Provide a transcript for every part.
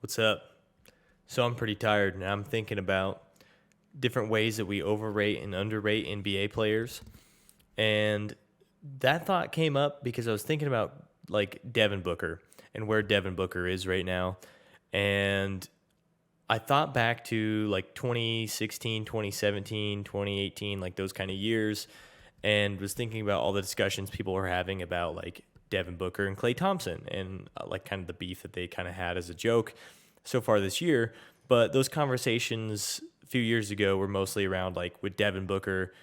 What's up? So I'm pretty tired and I'm thinking about different ways that we overrate and underrate NBA players. And that thought came up because I was thinking about like Devin Booker and where Devin Booker is right now. And I thought back to like 2016, 2017, 2018, like those kind of years, and was thinking about all the discussions people were having about like Devin Booker and Klay Thompson and like kind of the beef that they kind of had as a joke so far this year. But those conversations a few years ago were mostly around like, would Devin Booker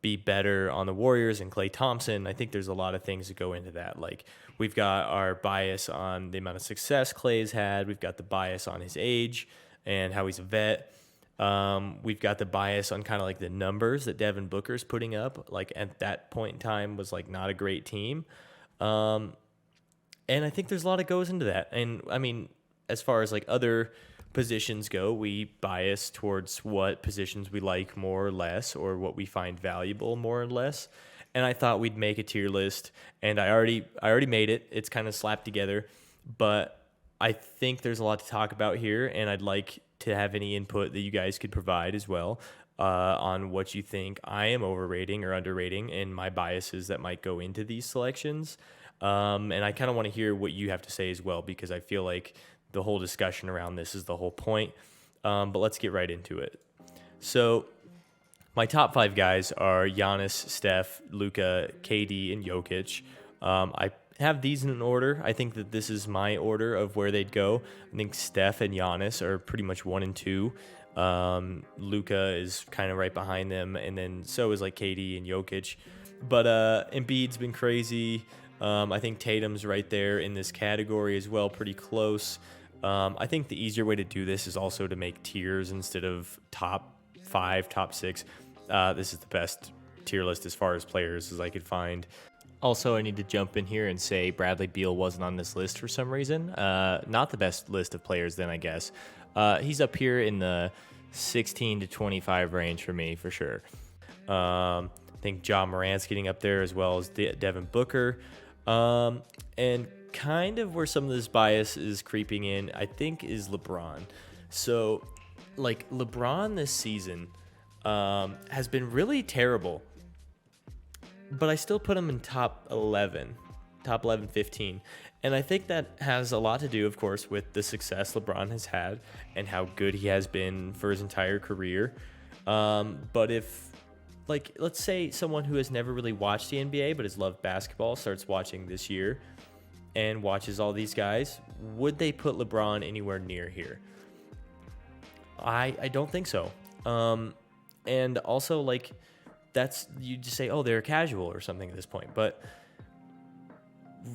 be better on the Warriors and Klay Thompson? I think there's a lot of things that go into that. Like, we've got our bias on the amount of success Klay's had. We've got the bias on his age and how he's a vet. We've got the bias on kind of like the numbers that Devin Booker's putting up. Like at that point in time was like not a great team. Um, and I think there's a lot that goes into that. And I mean, as far as like other positions go, we bias towards what positions we like more or less, or what we find valuable more or less. And I thought we'd make a tier list, and I already made it. It's kind of slapped together, but I think there's a lot to talk about here, and I'd like to have any input that you guys could provide as well on what you think I am overrating or underrating, and my biases that might go into these selections. And I kind of want to hear what you have to say as well, because I feel like the whole discussion around this is the whole point. But let's get right into it. So my top five guys are Giannis, Steph, Luka, KD, and Jokic. I have these in an order. I think that this is my order of where they'd go. I think Steph and Giannis are pretty much one and two. Luka is kind of right behind them, and then so is like KD and Jokic. But Embiid's been crazy. I think Tatum's right there in this category as well, pretty close. I think the easier way to do this is also to make tiers instead of top five, top six. This is the best tier list as far as players as I could find. Also, I need to jump in here and say Bradley Beal wasn't on this list for some reason. Not the best list of players then, I guess. He's up here in the 16 to 25 range for me, for sure. I think Ja Morant's getting up there as well as Devin Booker. And kind of where some of this bias is creeping in, I think, is LeBron. So, like, LeBron this season has been really terrible, but I still put him in top 11, 15. And I think that has a lot to do, of course, with the success LeBron has had and how good he has been for his entire career. But if, like, let's say someone who has never really watched the NBA but has loved basketball starts watching this year and watches all these guys, would they put LeBron anywhere near here? I don't think so. And also, like, that's, you just say, oh, they're casual or something at this point. But,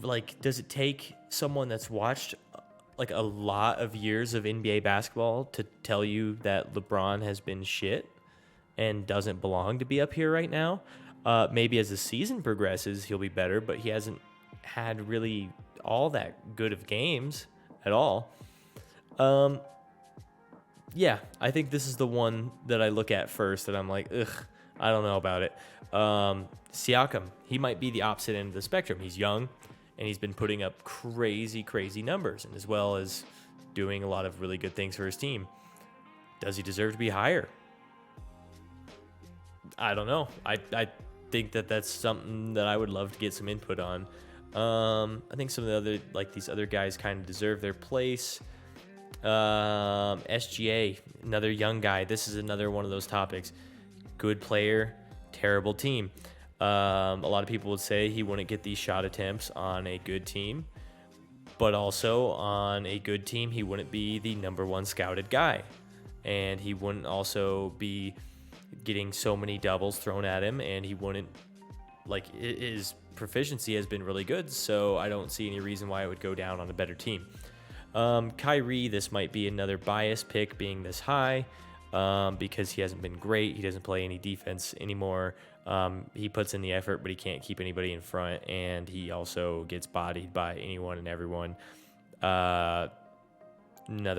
like, does it take someone that's watched, like, a lot of years of NBA basketball to tell you that LeBron has been shit and doesn't belong to be up here right now? Maybe as the season progresses, he'll be better, but he hasn't had really all that good of games at all. Yeah, I think this is the one that I look at first that I'm like, ugh, I don't know about it. Siakam, he might be the opposite end of the spectrum. He's young, and he's been putting up crazy, crazy numbers, and as well as doing a lot of really good things for his team. Does he deserve to be higher? I don't know. I think that that's something that I would love to get some input on. I think some of the other, like, these other guys kind of deserve their place. SGA, another young guy. This is another one of those topics. Good player, terrible team. A lot of people would say he wouldn't get these shot attempts on a good team, but also on a good team, he wouldn't be the number one scouted guy, and he wouldn't also be getting so many doubles thrown at him, and he wouldn't, like, his proficiency has been really good, so I don't see any reason why it would go down on a better team. Kyrie, this might be another bias pick being this high, because he hasn't been great. He doesn't play any defense anymore. He puts in the effort, but he can't keep anybody in front, and he also gets bodied by anyone and everyone. Another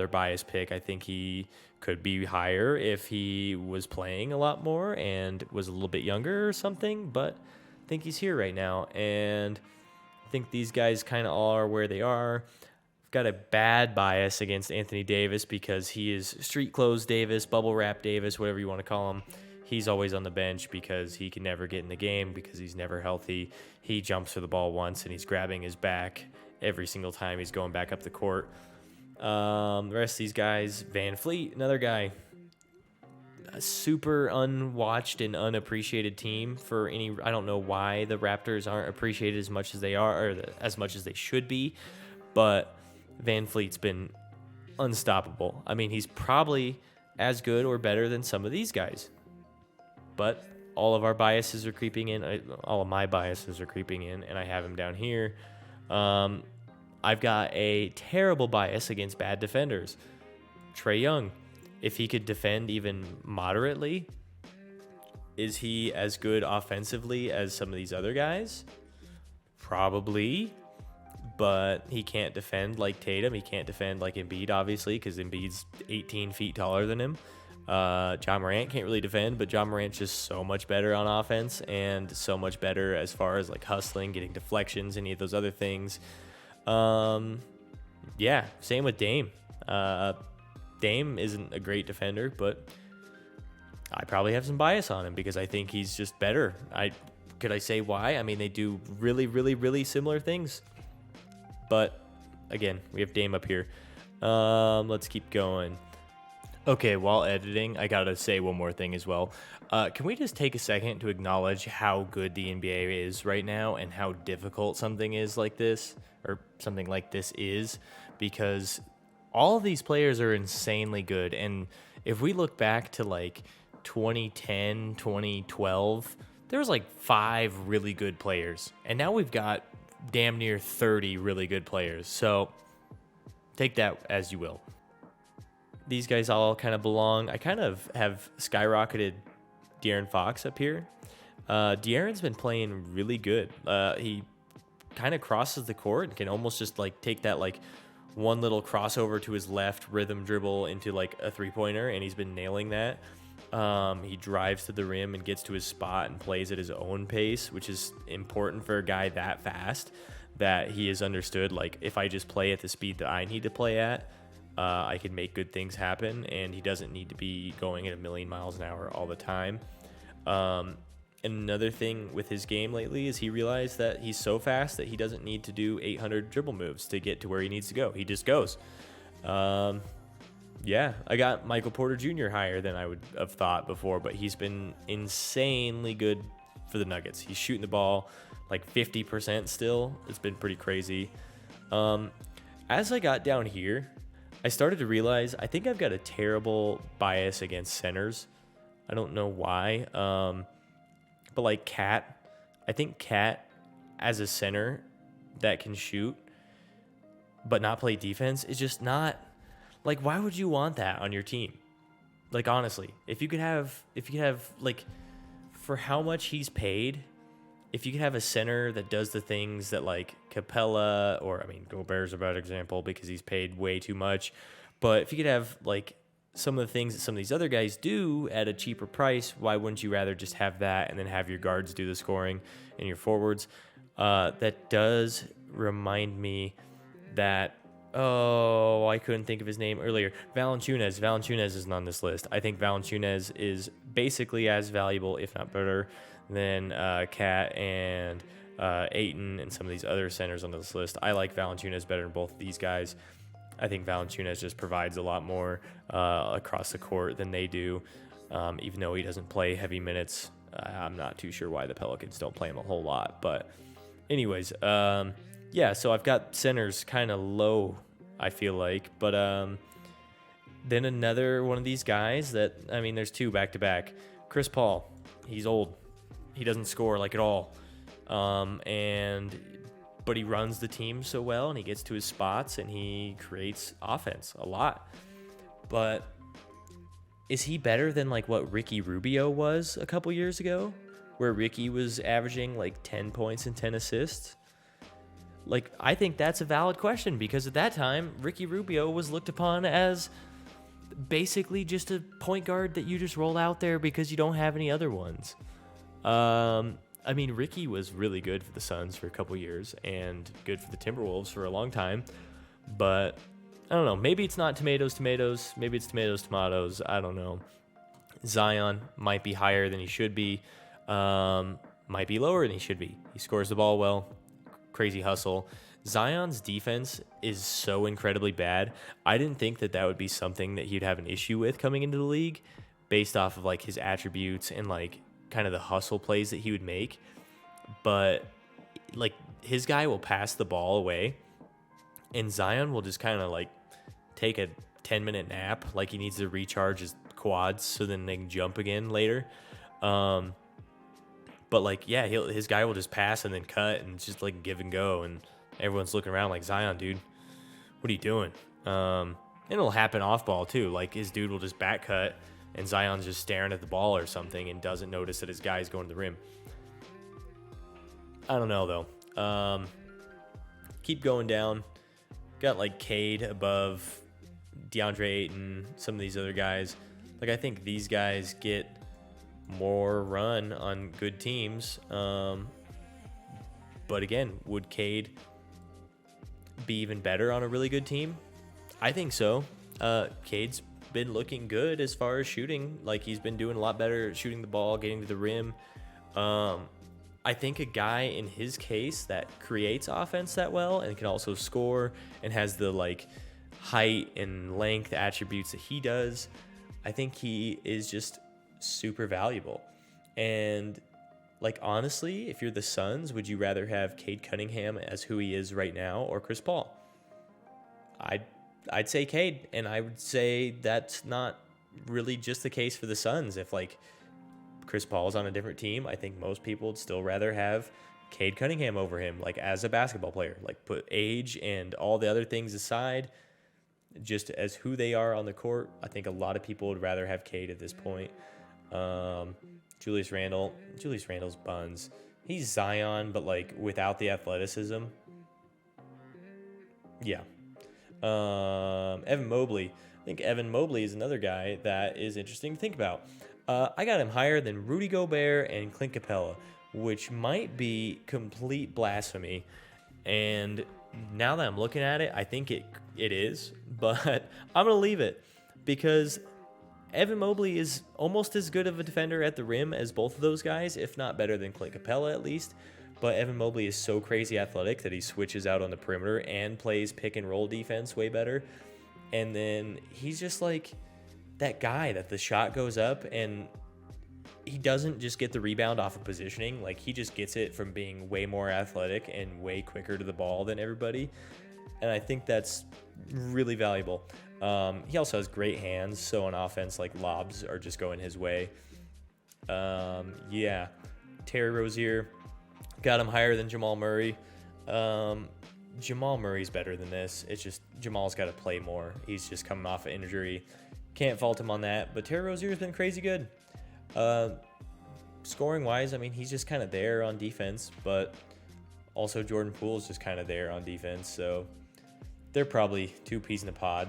bias pick. I think he could be higher if he was playing a lot more and was a little bit younger or something, but I think he's here right now, and I think these guys kind of all are where they are. got a bad bias against Anthony Davis because he is street clothes Davis, bubble wrap Davis, whatever you want to call him. He's always on the bench because he can never get in the game because he's never healthy. He jumps for the ball once and he's grabbing his back every single time he's going back up the court. The rest of these guys, Van Fleet, another guy, a super unwatched and unappreciated team for any. I don't know why the Raptors aren't appreciated as much as they are, or as much as they should be, but Van Fleet's been unstoppable. I mean, he's probably as good or better than some of these guys. But all of our biases are creeping in. All of my biases are creeping in, and I have him down here. I've got a terrible bias against bad defenders. Trae Young, if he could defend even moderately, is he as good offensively as some of these other guys? Probably. But he can't defend like Tatum. He can't defend like Embiid, obviously, because Embiid's 18 feet taller than him. John Morant can't really defend, but John Morant's just so much better on offense and so much better as far as like hustling, getting deflections, any of those other things. Yeah, same with Dame. Dame isn't a great defender, but I probably have some bias on him because I think he's just better. Could I say why? I mean, they do really, really, really similar things. But again, we have Dame up here. Let's keep going. Okay, while editing, I gotta say one more thing as well. Can we just take a second to acknowledge how good the NBA is right now and how difficult something is like this, or something like this is? Because all of these players are insanely good. And if we look back to like 2010, 2012, there was like 5 really good players. And now we've got damn near 30 really good players. So take that as you will. These guys all kind of belong. I kind of have skyrocketed De'Aaron Fox up here. De'Aaron's been playing really good. He kind of crosses the court and can almost just like take that like one little crossover to his left rhythm dribble into like a 3-pointer, and he's been nailing that. He drives to the rim and gets to his spot and plays at his own pace, which is important for a guy that fast, that he has understood, like, if I just play at the speed that I need to play at, I can make good things happen, and he doesn't need to be going at 1,000,000 miles an hour all the time. And another thing with his game lately is he realized that he's so fast that he doesn't need to do 800 dribble moves to get to where he needs to go. He just goes. Yeah, I got Michael Porter Jr. higher than I would have thought before, but he's been insanely good for the Nuggets. He's shooting the ball like 50% still. It's been pretty crazy. As I got down here, I started to realize I think I've got a terrible bias against centers. I don't know why. But like Cat, I think Cat as a center that can shoot but not play defense is just not, like, why would you want that on your team? Like, honestly, if you could have like, for how much he's paid, if you could have a center that does the things that like Capella, or I mean, Gobert's a bad example because he's paid way too much, but if you could have like some of the things that some of these other guys do at a cheaper price, why wouldn't you rather just have that and then have your guards do the scoring and your forwards? That does remind me that, I couldn't think of his name earlier. Valanciunas. Valanciunas isn't on this list. I think Valanciunas is basically as valuable, if not better, than Cat and Ayton and some of these other centers on this list. I like Valanciunas better than both of these guys. I think Valanciunas just provides a lot more across the court than they do, even though he doesn't play heavy minutes. I'm not too sure why the Pelicans don't play him a whole lot. But anyways, yeah, so I've got centers kind of low, I feel like. But then another one of these guys that, I mean, there's 2 back-to-back. Chris Paul, he's old. He doesn't score like at all. But he runs the team so well, and he gets to his spots, and he creates offense a lot. But is he better than like what Ricky Rubio was a couple years ago, where Ricky was averaging like 10 points and 10 assists? Like, I think that's a valid question, because at that time, Ricky Rubio was looked upon as basically just a point guard that you just roll out there because you don't have any other ones. I mean, Ricky was really good for the Suns for a couple years and good for the Timberwolves for a long time. But I don't know. Maybe it's not tomatoes, tomatoes. Maybe it's tomatoes, tomatoes. I don't know. Zion might be higher than he should be. Might be lower than he should be. He scores the ball well. Crazy hustle. Zion's defense is so incredibly bad. I didn't think that that would be something that he'd have an issue with coming into the league based off of like his attributes and like kind of the hustle plays that he would make. But like his guy will pass the ball away and Zion will just kind of like take a 10-minute nap. Like he needs to recharge his quads so then they can jump again later. But like, yeah, his guy will just pass and then cut and just like give and go. And everyone's looking around like, Zion, dude, what are you doing? And it'll happen off ball too. Like his dude will just back cut and Zion's just staring at the ball or something and doesn't notice that his guy's going to the rim. I don't know though. Keep going down. Got like Cade above DeAndre Ayton, some of these other guys. Like I think these guys get more run on good teams. But again, would Cade be even better on a really good team? I think so. Cade's been looking good as far as shooting. Like he's been doing a lot better shooting the ball, getting to the rim. I think a guy in his case that creates offense that well and can also score and has the like height and length attributes that he does, I think he is just super valuable. And like honestly, if you're the Suns, would you rather have Cade Cunningham as who he is right now or Chris Paul? I'd say Cade, and I would say that's not really just the case for the Suns. If like Chris Paul's on a different team, I think most people would still rather have Cade Cunningham over him, like as a basketball player. Like put age and all the other things aside, just as who they are on the court, I think a lot of people would rather have Cade at this point. Julius Randle's buns. He's Zion, but like without the athleticism. Yeah. Evan Mobley. I think Evan Mobley is another guy that is interesting to think about. I got him higher than Rudy Gobert and Clint Capella, which might be complete blasphemy. And now that I'm looking at it, I think it is, but I'm going to leave it because Evan Mobley is almost as good of a defender at the rim as both of those guys, if not better than Clint Capella at least. But Evan Mobley is so crazy athletic that he switches out on the perimeter and plays pick and roll defense way better. And then he's just like that guy that the shot goes up and he doesn't just get the rebound off of positioning. Like he just gets it from being way more athletic and way quicker to the ball than everybody. And I think that's really valuable. He also has great hands. So on offense, like lobs are just going his way. Yeah. Terry Rozier, got him higher than Jamal Murray. Jamal Murray's better than this. It's just Jamal's got to play more. He's just coming off an injury. Can't fault him on that. But Terry Rozier's been crazy good. Scoring wise, I mean, he's just kind of there on defense, but also Jordan Poole's just kind of there on defense. So they're probably two peas in a pod.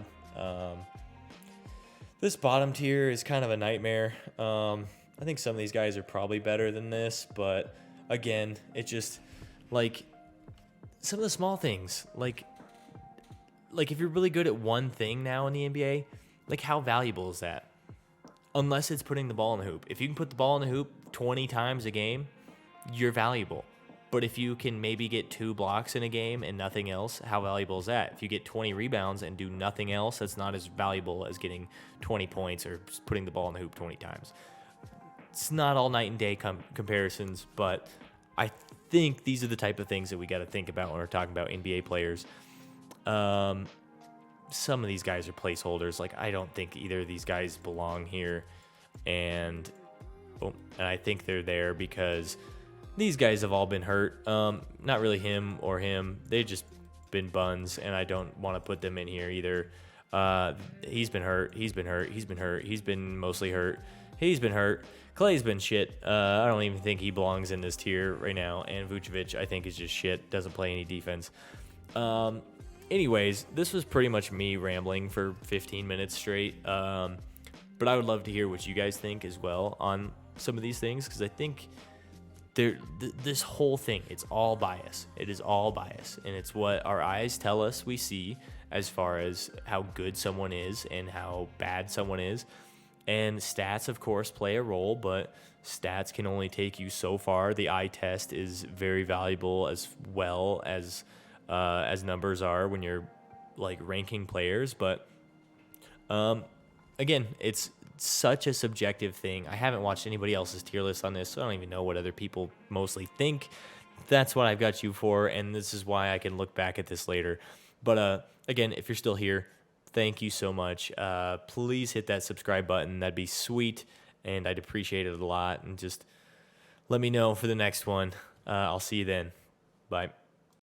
This bottom tier is kind of a nightmare. I think some of these guys are probably better than this, but again, it's just like some of the small things, like if you're really good at one thing now in the NBA, like how valuable is that? Unless it's putting the ball in the hoop. If you can put the ball in the hoop 20 times a game, you're valuable. But if you can maybe get 2 blocks in a game and nothing else, how valuable is that? If you get 20 rebounds and do nothing else, that's not as valuable as getting 20 points or putting the ball in the hoop 20 times. It's not all night and day comparisons, but I think these are the type of things that we got to think about when we're talking about NBA players. Some of these guys are placeholders. Like, I don't think either of these guys belong here. And I think they're there because these guys have all been hurt. Not really him or him. They've just been buns, and I don't want to put them in here either. He's been hurt. He's been mostly hurt. He's been hurt. Clay's been shit. I don't even think he belongs in this tier right now. And Vucevic, I think, is just shit. Doesn't play any defense. Anyways, this was pretty much me rambling for 15 minutes straight. But I would love to hear what you guys think as well on some of these things, because I think this whole thing, it's all bias. It is all bias, and it's what our eyes tell us we see as far as how good someone is and how bad someone is. And stats, of course, play a role, but stats can only take you so far. The eye test is very valuable as well as numbers are when you're like ranking players. But again, it's such a subjective thing. I haven't watched anybody else's tier list on this, so I don't even know what other people mostly think. That's what I've got you for, and this is why I can look back at this later. But again, if you're still here, thank you so much. Please hit that subscribe button. That'd be sweet, and I'd appreciate it a lot. And just let me know for the next one. I'll see you then. Bye.